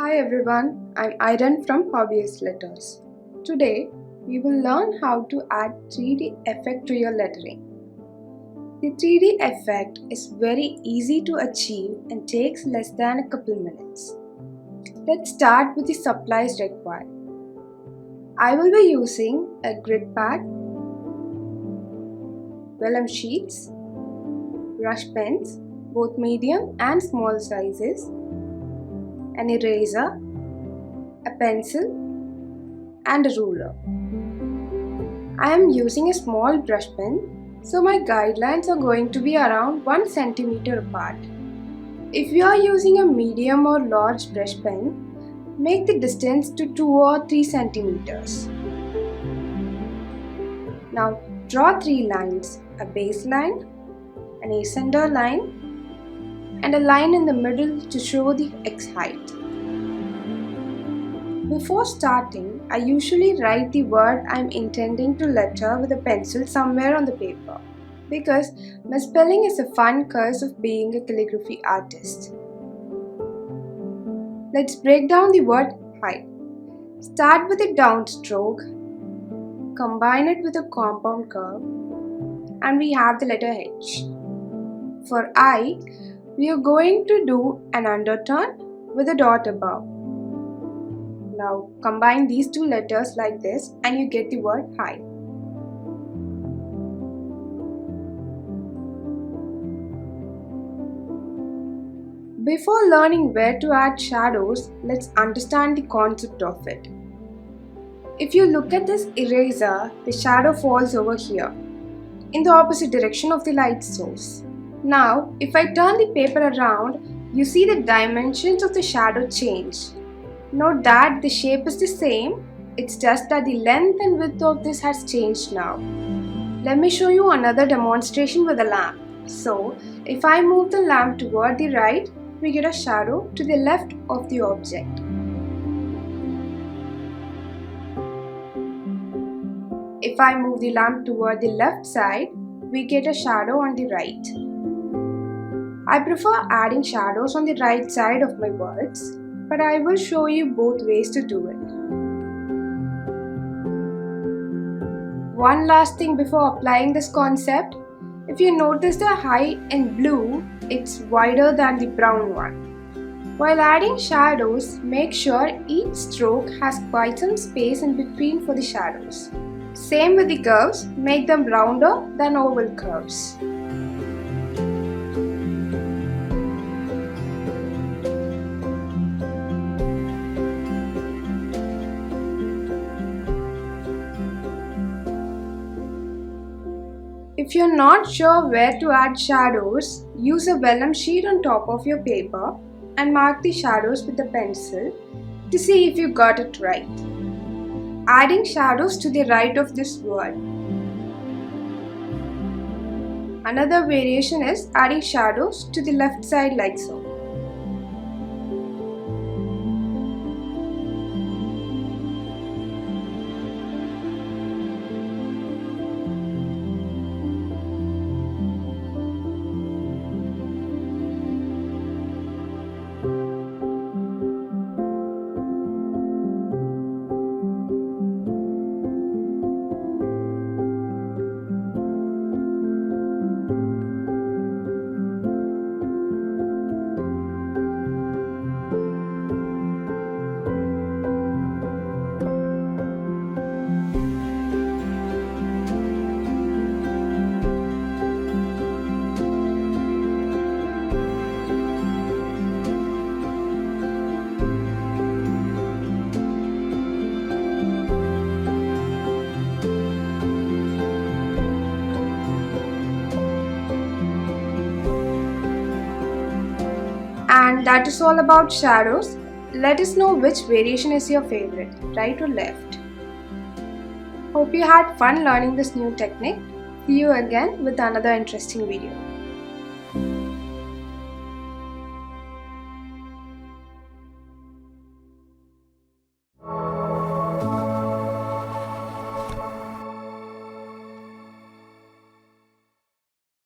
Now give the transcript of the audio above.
Hi everyone, I'm Iron from Hobbyist Letters. Today, we will learn how to add 3D effect to your lettering. The 3D effect is very easy to achieve and takes less than a couple minutes. Let's start with the supplies required. I will be using a grid pad, vellum sheets, brush pens, both medium and small sizes, an eraser, a pencil, and a ruler. I am using a small brush pen, so my guidelines are going to be around 1 centimeter apart. If you are using a medium or large brush pen, make the distance to 2 or 3 centimeters. Now draw 3 lines, a base line, an ascender line, and a line in the middle to show the X height. Before starting, I usually write the word I am intending to letter with a pencil somewhere on the paper because misspelling is a fun curse of being a calligraphy artist. Let's break down the word height. Start with a downstroke, combine it with a compound curve, and we have the letter H. For I, we are going to do an underturn with a dot above. Now combine these two letters like this and you get the word high. Before learning where to add shadows, let's understand the concept of it. If you look at this eraser, the shadow falls over here, in the opposite direction of the light source. Now, if I turn the paper around, you see the dimensions of the shadow change. Note that the shape is the same, it's just that the length and width of this has changed now. Let me show you another demonstration with a lamp. So, if I move the lamp toward the right, we get a shadow to the left of the object. If I move the lamp toward the left side, we get a shadow on the right. I prefer adding shadows on the right side of my words, but I will show you both ways to do it. One last thing before applying this concept, if you notice the high in blue, it's wider than the brown one. While adding shadows, make sure each stroke has quite some space in between for the shadows. Same with the curves, make them rounder than oval curves. If you're not sure where to add shadows, use a vellum sheet on top of your paper and mark the shadows with a pencil to see if you got it right. Adding shadows to the right of this word. Another variation is adding shadows to the left side like so. And that is all about shadows. Let us know which variation is your favorite, right or left. Hope you had fun learning this new technique. See you again with another interesting video.